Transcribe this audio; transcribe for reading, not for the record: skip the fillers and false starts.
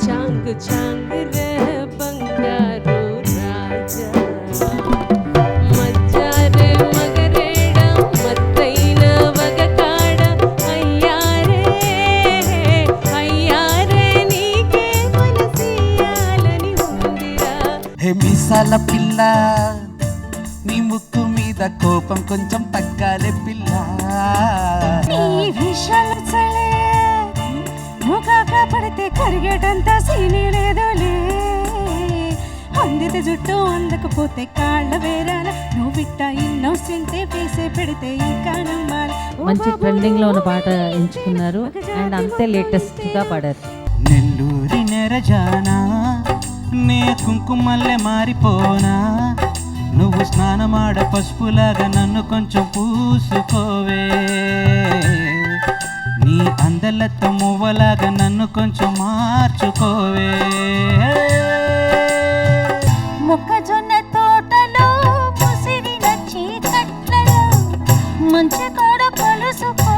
చాంగ్ చాంగ్ రే బంగారు రాజా మజ్జారే మగరేడ మత్తైన వగకాడ అయ్యారే నీకే మనసియాలని ఉందిరా. హే మీసాల పిల్ల, నీ ముక్కు మీద కోపం కొంచెం తగ్గాలే పిల్ల. నీ విషయాలు చలే ముఖాక పడితే కరిగేటంత సీనీ లేదులే. అందితే జుట్టు అందకపోతే కాళ్ళ వేరాల నువ్వు బిట్ట ఇన్నోసెంటే వేసే పెడితే ఇంకా నమ్మాలి. మంచి ట్రెండింగ్ లో ఉన్న పాట ఎంచుకున్నారు అండ్ అంతే లేటెస్ట్ గా పాడారు. నెల్లూరి నెరజానా నే కుంకుమల్లె మారిపోనా, నువ్వు స్నానమాడ పసుపులాగా నన్ను కొంచెం పూసుకోవే, నీ అందలతో మువ్వలాగా నన్ను కొంచెం మార్చుకోవే. మొక్కజొన్న తోటలో ముసిరిన చీకట్లలో మంచి కాడ కలుసుకో